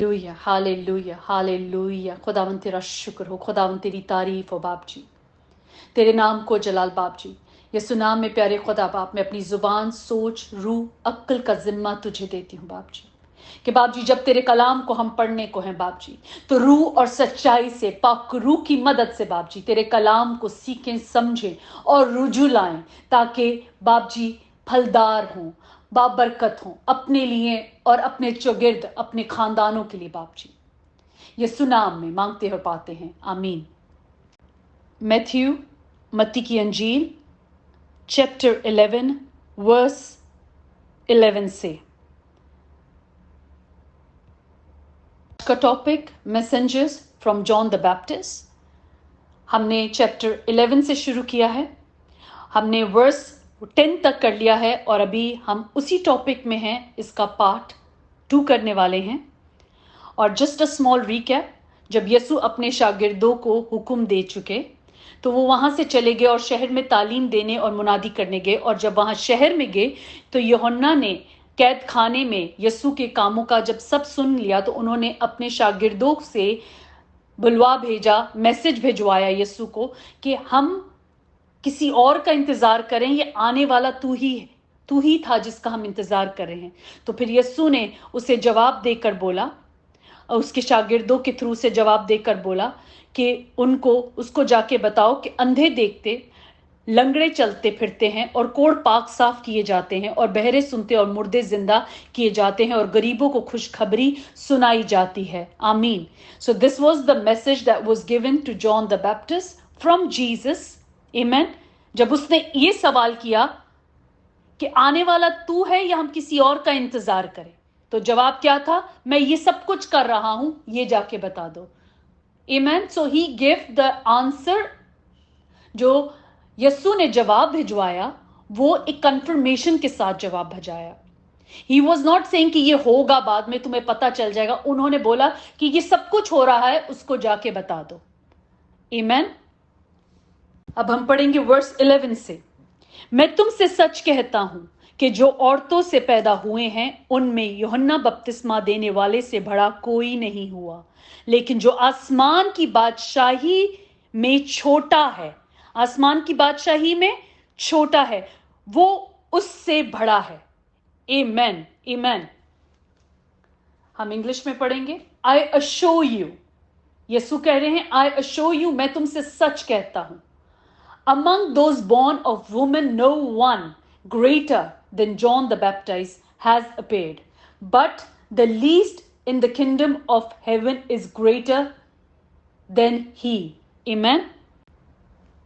Hallelujah, hallelujah, hallelujah. खुदावन तेरा शुक्र हो, खुदावन तेरी तारीफ हो बाप जी, तेरे नाम को जलाल बाप जी। यसु नाम में प्यारे खुदा बाप, मैं अपनी जुबान, सोच, रूह, अक्ल का जिम्मा तुझे देती हूँ बाप जी, कि बाप जी जब तेरे कलाम को हम पढ़ने को हैं बाप जी, तो रूह और सच्चाई से, पाक रूह की मदद से बाप जी तेरे कलाम को सीखें, समझें और रुजू लाएं, ताकि बाप जी फलदार हों, बाबरकत हों अपने लिए और अपने चौगिर्द, अपने खानदानों के लिए बाप जी। यीशु नाम में मांगते हो पाते हैं, आमीन। मैथ्यू, मत्ती की अंजील, चैप्टर 11 वर्स 11 से। का topic messengers from John the Baptist. हमने चैप्टर 11 से शुरू किया है, हमने वर्स 10 तक कर लिया है और अभी हम उसी टॉपिक में हैं, इसका पार्ट 2 करने वाले हैं। और जस्ट अ स्मॉल रिकैप, जब यीशु अपने शागिर्दों को हुक्म दे चुके तो वो वहां से चले गए और शहर में तालीम देने और मुनादी करने गए। और जब वहां शहर में गए तो यूहन्ना ने कैद खाने में यीशु के कामों का जब सब सुन लिया तो उन्होंने अपने शागिर्दों से बुलवा भेजा, मैसेज भिजवाया यीशु को कि हम किसी और का इंतजार करें, ये आने वाला तू ही था जिसका हम इंतजार कर रहे हैं। तो फिर यीशु ने उसे जवाब देकर बोला, उसके शागिर्दों के थ्रू से जवाब देकर बोला कि उसको जाके बताओ कि अंधे देखते, लंगड़े चलते फिरते हैं और कोढ़ पाक साफ किए जाते हैं और बहरे सुनते और मुर्दे जिंदा किए जाते हैं और गरीबों को खुशखबरी सुनाई जाती है। आमीन। So this was the message that was given to John the Baptist from Jesus. आमीन। जब उसने ये सवाल किया कि आने वाला तू है या हम किसी और का इंतजार करें, तो जवाब क्या था? मैं ये सब कुछ कर रहा हूं, ये जाके बता दो। आमीन। सो ही गिव द आंसर। जो यस्सु ने जवाब भिजवाया वो एक कंफर्मेशन के साथ जवाब भिजवाया। ही वॉज नॉट सेइंग कि ये होगा, बाद में तुम्हें पता चल जाएगा। उन्होंने बोला कि ये सब कुछ हो रहा है, उसको जाके बता दो। आमीन। अब हम पढ़ेंगे वर्स 11 से। मैं तुमसे सच कहता हूं कि जो औरतों से पैदा हुए हैं उनमें यूहन्ना बपतिस्मा देने वाले से बड़ा कोई नहीं हुआ, लेकिन जो आसमान की बादशाही में छोटा है, आसमान की बादशाही में छोटा है, वो उससे बड़ा है। आमेन, आमेन। हम इंग्लिश में पढ़ेंगे। आई अश्योर यू, यीशु कह रहे हैं आई अश्योर यू, मैं तुमसे सच कहता हूं, among those born of woman no one greater than John the Baptist has appeared, but the least in the kingdom of heaven is greater than he. Amen.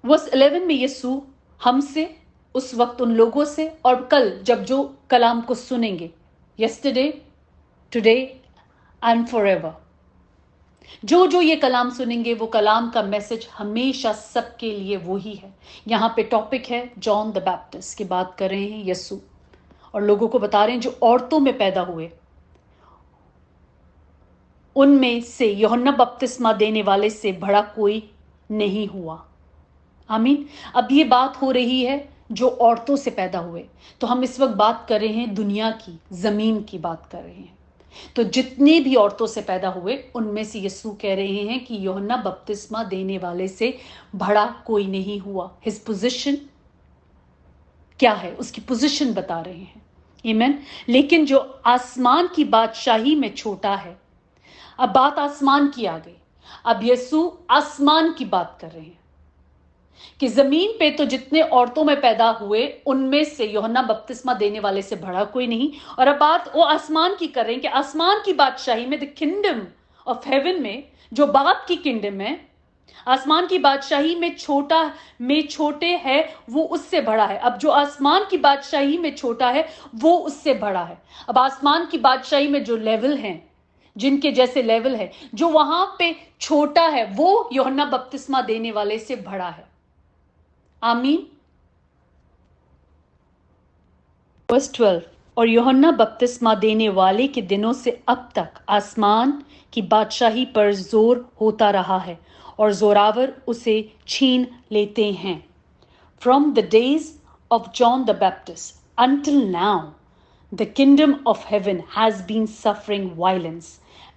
Verse 11 में यीशु हमसे, उस वक्त उन लोगों से, और कल जब जो कलाम को सुनेंगे, yesterday, today and forever, जो ये कलाम सुनेंगे वो कलाम का मैसेज हमेशा सबके लिए वो ही है। यहाँ पे टॉपिक है जॉन द बैप्टिस्ट की बात कर रहे हैं यीशु, और लोगों को बता रहे हैं जो औरतों में पैदा हुए उनमें से यूहन्ना बपतिस्मा देने वाले से बड़ा कोई नहीं हुआ। आमीन। अब ये बात हो रही है जो औरतों से पैदा हुए, तो हम इस वक्त बात कर रहे हैं दुनिया की, जमीन की बात कर रहे हैं। तो जितने भी औरतों से पैदा हुए उनमें से यीशु कह रहे हैं कि यूहन्ना बपतिस्मा देने वाले से बड़ा कोई नहीं हुआ। हिज पोजीशन क्या है, उसकी पोजीशन बता रहे हैं। आमीन। लेकिन जो आसमान की बादशाही में छोटा है, अब बात आसमान की आ गई, अब यीशु आसमान की बात कर रहे हैं कि जमीन पे तो जितने औरतों में पैदा हुए उनमें से यूहन्ना बपतिस्मा देने वाले से बड़ा कोई नहीं। और अब बात वो आसमान की कर रहे हैं कि आसमान की बादशाही में, द किंगडम ऑफ हेवन में, जो बाप की किंगडम है, आसमान की बादशाही में छोटे है वो उससे बड़ा है। अब जो आसमान की बादशाही में छोटा है वो उससे बड़ा है। अब आसमान की बादशाही में जो लेवल हैं, जिनके जैसे लेवल है, जो वहां पे छोटा है वो यूहन्ना बपतिस्मा देने वाले से बड़ा है। आमीन। वर्स 12, और यूहन्ना बपतिस्मा देने वाले के दिनों से अब तक आसमान की बादशाही पर जोर होता रहा है और जोरावर उसे छीन लेते हैं। From the days of John the Baptist until now, the kingdom of heaven has been suffering violence,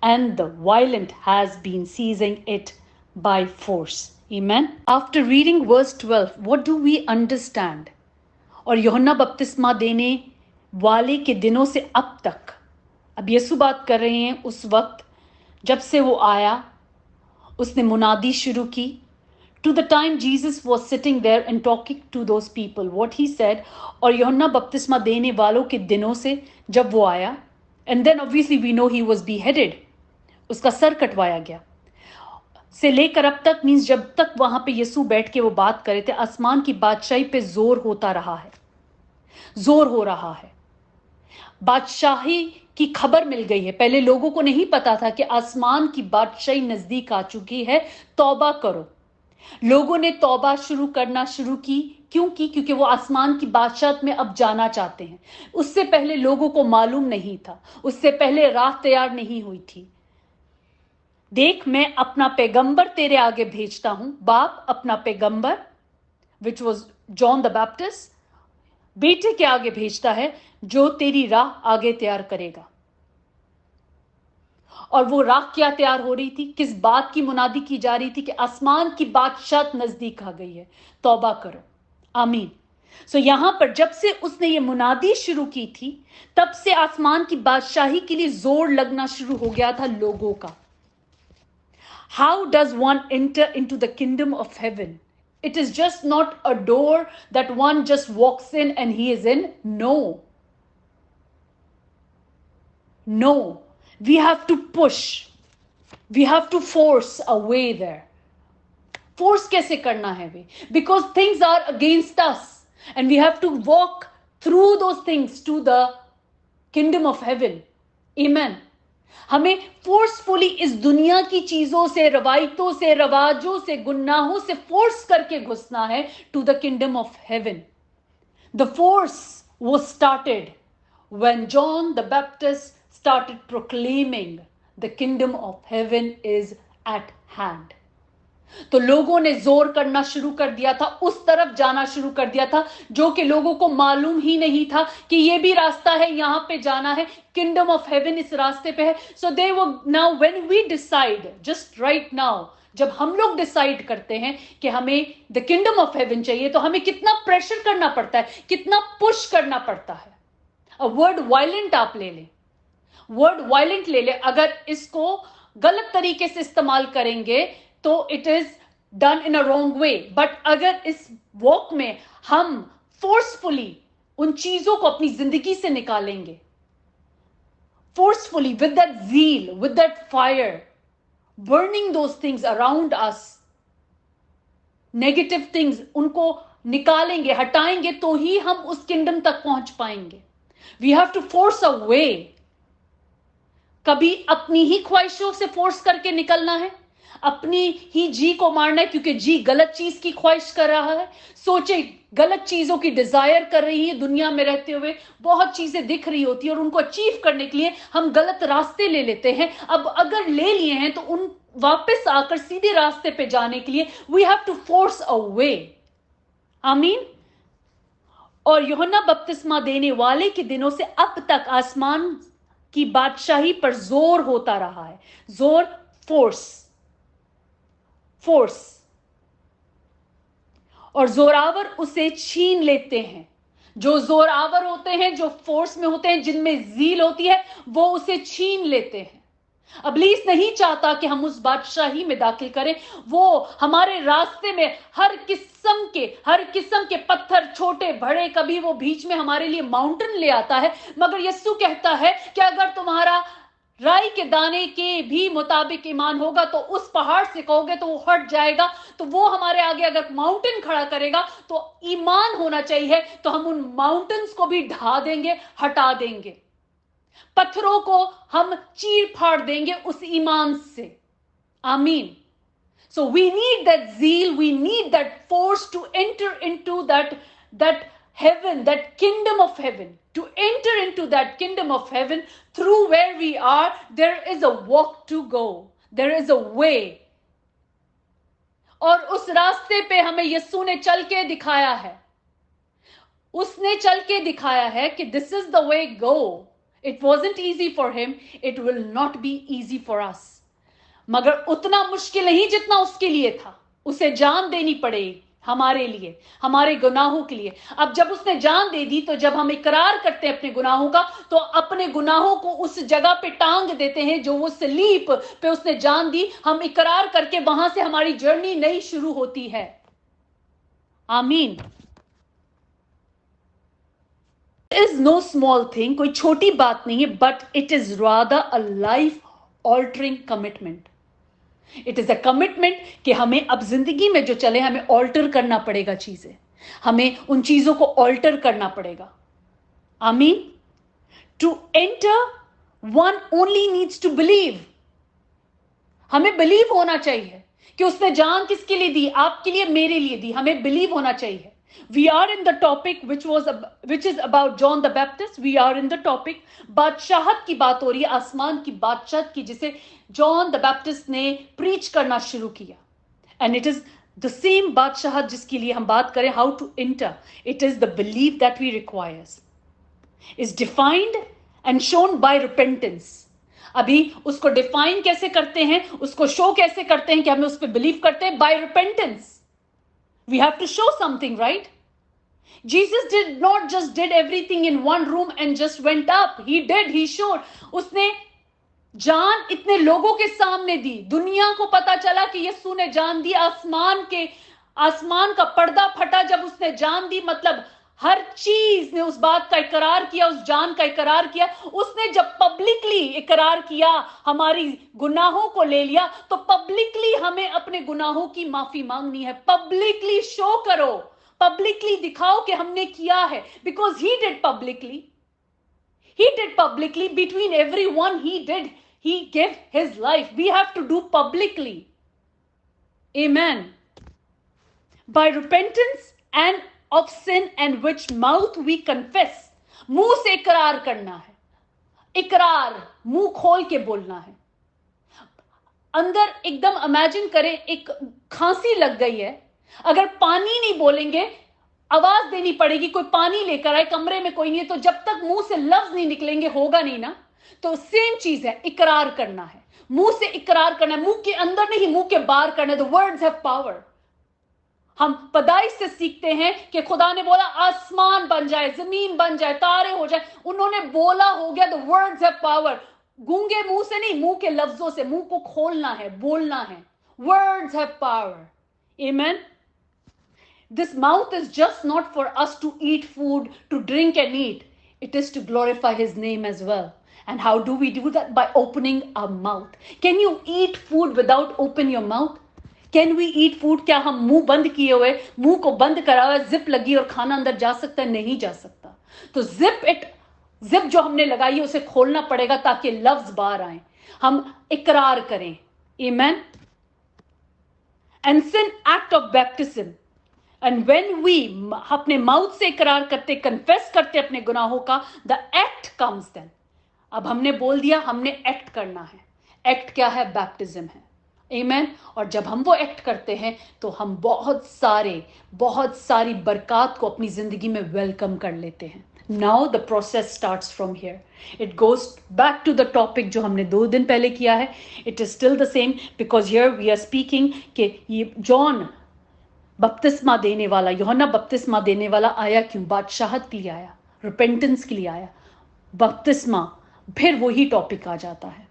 and the violent has been seizing it by force. Amen. After reading verse 12, what do we understand? और यूहन्ना बपतिस्मा देने वाले के दिनों से अब तक, अब यीशु बात कर रहे हैं उस वक्त जब से वो आया, उसने मुनादी शुरू की. To the time Jesus was sitting there and talking to those people, what he said, और यूहन्ना बपतिस्मा देने वालों के दिनों से जब वो आया, and then obviously we know he was beheaded, उसका सर कटवाया गया, से लेकर अब तक मीन्स जब तक वहां पे यीशु बैठ के वो बात करे थे, आसमान की बादशाही पे जोर होता रहा है, जोर हो रहा है. बादशाही की खबर मिल गई है. पहले लोगों को नहीं पता था कि आसमान की बादशाही नजदीक आ चुकी है, तौबा करो. लोगों ने तौबा करना शुरू की. क्यों की? क्योंकि वो आसमान की बादशाहत में अब जाना चाहते हैं. उससे पहले लोगों को मालूम नहीं था, उससे पहले राह तैयार नहीं हुई थी. देख, मैं अपना पैगंबर तेरे आगे भेजता हूं. बाप अपना पैगंबर, which was John the Baptist, बेटे के आगे भेजता है जो तेरी राह आगे तैयार करेगा. और वो राह क्या तैयार हो रही थी? किस बात की मुनादी की जा रही थी? कि आसमान की बादशाहत नजदीक आ गई है, तौबा करो. आमीन. सो यहां पर जब से उसने ये मुनादी शुरू की थी, तब से आसमान की बादशाही के लिए जोर लगना शुरू हो गया था लोगों का. How does one enter into the kingdom of haven? It is just not a door that one just walks in and he is in. No. No. We have to push. We have to force a way there. Force कैसे करना है वे? Because things are against us. And we have to walk through those things to the kingdom of heaven. Amen. हमें forcefully इस दुनिया की चीजों से, रवायतों से, रवाजों से, गुनाहों से फोर्स करके घुसना है to the kingdom of heaven. The force was started when John the Baptist started proclaiming the kingdom of heaven is at hand. तो लोगों ने जोर करना शुरू कर दिया था, उस तरफ जाना शुरू कर दिया था जो कि लोगों को मालूम ही नहीं था कि ये भी रास्ता है, यहां पे जाना है, किंगडम ऑफ हेवन इस रास्ते पे है. सो दे वो now when we decide, just right now, जब हम लोग डिसाइड करते हैं कि हमें द किंगडम ऑफ हेवन चाहिए, तो हमें कितना प्रेशर करना पड़ता है, कितना पुश करना पड़ता है. वर्ड वायलेंट आप ले लें, वर्ड वायलेंट ले ले, अगर इसको गलत तरीके से इस्तेमाल करेंगे तो it is done in a wrong way. But अगर इस वॉक में हम फोर्सफुली उन चीजों को अपनी जिंदगी से निकालेंगे, forcefully with that zeal, with that fire, burning those things around us, negative things, उनको निकालेंगे, हटाएंगे, तो ही हम उस किंगडम तक पहुंच पाएंगे. We have to force a way. कभी अपनी ही ख्वाहिशों से फोर्स करके निकलना है, अपनी ही जी को मारना है, क्योंकि जी गलत चीज की ख्वाहिश कर रहा है, सोचे गलत चीजों की डिजायर कर रही है. दुनिया में रहते हुए बहुत चीजें दिख रही होती है और उनको अचीव करने के लिए हम गलत रास्ते ले लेते हैं. अब अगर ले लिए हैं तो उन वापस आकर सीधे रास्ते पे जाने के लिए we have to force a way. आमीन. और यूहन्ना बपतिस्मा देने वाले के दिनों से अब तक आसमान की बादशाही पर जोर होता रहा है. जोर, फोर्स, फोर्स. और जोरावर उसे छीन लेते हैं. जो जोरावर होते हैं, जो फोर्स में होते हैं, जिनमें जील होती है, वो उसे छीन लेते हैं. इब्लीस नहीं चाहता कि हम उस बादशाही में दाखिल करें. वो हमारे रास्ते में हर किस्म के पत्थर, छोटे बड़े, कभी वो बीच में हमारे लिए माउंटेन ले आता है. मगर यीशु कहता है कि अगर तुम्हारा राई के दाने के भी मुताबिक ईमान होगा तो उस पहाड़ से कहोगे तो वो हट जाएगा. तो वो हमारे आगे अगर माउंटेन खड़ा करेगा तो ईमान होना चाहिए, तो हम उन माउंटेन्स को भी ढा देंगे, हटा देंगे. पत्थरों को हम चीर फाड़ देंगे उस ईमान से. आमीन. So we need that zeal, we need that force to enter into that heaven, that kingdom of heaven. To enter into that kingdom of heaven, through where we are, there is a walk to go. There is a way. और उस रास्ते पे हमें यीशु ने चल के दिखाया है. उसने चल के दिखाया है कि this is the way, go. It wasn't easy for him. It will not be easy for us. मगर उतना मुश्किल नहीं जितना उसके लिए था. उसे जान देनी पड़ेगी हमारे लिए, हमारे गुनाहों के लिए. अब जब उसने जान दे दी, तो जब हम इकरार करते हैं अपने गुनाहों का, तो अपने गुनाहों को उस जगह पे टांग देते हैं जो वो सलीब पे उसने जान दी. हम इकरार करके वहां से हमारी जर्नी नई शुरू होती है. आमीन. is no small thing, कोई छोटी बात नहीं है, but it is rather a life altering commitment. It is a commitment कि हमें अब जिंदगी में जो चले हमें ऑल्टर करना पड़ेगा चीजें, हमें उन चीजों को ऑल्टर करना पड़ेगा. आमीन. To enter one only needs to believe. हमें बिलीव होना चाहिए कि उसने जान किसके लिए दी, आपके लिए, मेरे लिए दी. हमें बिलीव होना चाहिए. We are in the topic which is about John the Baptist. We are in the topic बादशाहत की बात हो रही है, आसमान की बादशाहत की, जिसे जॉन द बैप्टिस्ट ने प्रीच करना शुरू किया. And it is the same बादशाहत जिसके लिए हम बात करें, how to enter. It is the belief that we requires. Is defined and shown by repentance. अभी उसको डिफाइन कैसे करते हैं, उसको शो कैसे करते हैं कि हमें उस पर बिलीव करते हैं? By repentance. We have to show something, right? Jesus did not just did everything in one room and just went up. He showed. उसने जान इतने लोगों के सामने दी, दुनिया को पता चला कि यीशु ने जान दी. आसमान का पर्दा फटा जब उसने जान दी. मतलब हर चीज ने उस बात का इकरार किया, उस जान का इकरार किया. उसने जब पब्लिकली इकरार किया, हमारी गुनाहों को ले लिया, तो पब्लिकली हमें अपने गुनाहों की माफी मांगनी है. पब्लिकली शो करो, पब्लिकली दिखाओ कि हमने किया है. Because he did publicly between everyone he gave his life. We have to do publicly. Amen. By repentance and of sin and which mouth we confess. मुंह से इकरार करना है. इकरार मुंह खोल के बोलना है. अंदर एकदम इमेजिन करें, एक खांसी लग गई है, अगर पानी नहीं बोलेंगे, आवाज देनी पड़ेगी, कोई पानी लेकर आए, कमरे में कोई नहीं है, तो जब तक मुंह से लफ्ज नहीं निकलेंगे होगा नहीं ना. तो सेम चीज है, इकरार करना है. मुंह से इकरार करना है, मुंह के अंदर नहीं, मुंह के बाहर करना है. The words have power. हम पैदाइश से सीखते हैं कि खुदा ने बोला आसमान बन जाए, जमीन बन जाए, तारे हो जाए. उन्होंने बोला, हो गया. The words have power. गूंगे मुंह से नहीं, मुंह के लफ्जों से मुंह को खोलना है, बोलना है. Words have power. Amen. This mouth is just not for us to eat food, to drink and eat. It is to glorify his name as well. And how do we do that? By opening our mouth. Can you eat food without open your mouth? Can we eat food? क्या हम मुंह बंद किए हुए, मुंह को बंद करा हुआ, जिप लगी और खाना अंदर जा सकता है? नहीं जा सकता. तो जिप जो हमने लगाई है उसे खोलना पड़ेगा ताकि लफ्ज बाहर आए, हम इकरार करें. Amen. And sin act of baptism. And when we अपने माउथ से इकरार करते, कन्फेस करते अपने गुनाहों का, the act comes then. अब हमने बोल दिया, हमने एक्ट करना है. एक्ट क्या है? बैप्टिज्म है. आमीन. और जब हम वो एक्ट करते हैं तो हम बहुत सारी बरकत को अपनी जिंदगी में वेलकम कर लेते हैं. Now the process starts from here. It goes back to the topic जो हमने 2 दिन पहले किया है. It is still the same, because here we are speaking कि ये जॉन बपतिस्मा देने वाला, यूहन्ना बपतिस्मा देने वाला आया क्यों? बादशाहत के लिए आया, रिपेंटेंस के लिए आया. बपतिस्मा, फिर वही टॉपिक आ जाता है.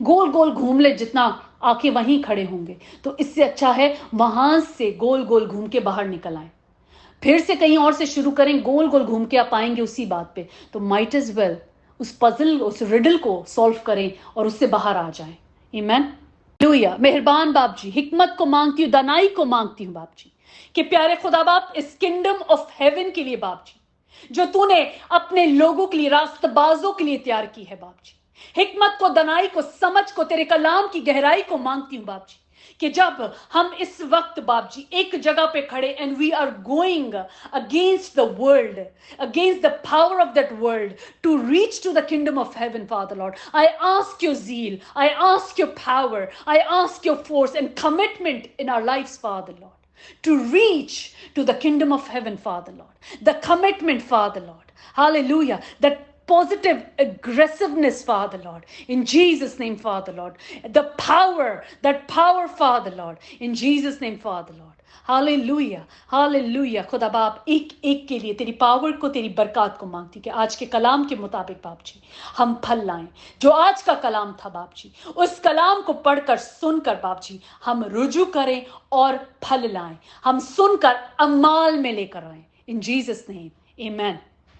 गोल गोल घूम ले, जितना आके वहीं खड़े होंगे. तो इससे अच्छा है वहां से गोल गोल घूम के बाहर निकल आए. फिर से कहीं और से शुरू करें, गोल गोल घूम के आप आएंगे उसी बात पे. तो माइट एज वेल उस पजल, उस रिडल को सॉल्व करें और उससे बाहर आ जाएं. आमीन. हालेलुया. मेहरबान बाप जी, हिकमत को मांगती हूँ, दानाई को मांगती हूँ बाप जी, कि प्यारे खुदा बाप, इस किंगडम ऑफ हेवन के लिए बाप जी, जो तूने अपने लोगों के लिए, रास्तबाजों के लिए तैयार की है बाप जी, हिकमत को, दनाई को, समझ को, तेरे कलाम की गहराई को मांगती हूं बाप जी, कि जब हम इस वक्त बाप जी एक जगह पे खड़े, and we are going against the world, against the power of that world, to reach to the kingdom of heaven, father lord, I ask your zeal, I ask your power, I ask your force and commitment in our lives, Father Lord, to reach to the kingdom of heaven, Father Lord. The commitment, Father Lord. Hallelujah. That positive aggressiveness, Father Lord, in Jesus' name, Father Lord. The power, that power, Father Lord, in Jesus' name, Father Lord. Hallelujah, hallelujah. खुदा बाप एक एक के लिए तेरी power को, तेरी बरकत को मांगती कि आज के कलाम के मुताबिक बाप जी हम फल लाएं। जो आज का कलाम था बाप जी, उस कलाम को पढ़कर सुनकर बाप जी हम रुजू करें और फल लाएं। हम सुनकर अमाल में लेकर आएं। इन जीसस नेम, आमेन।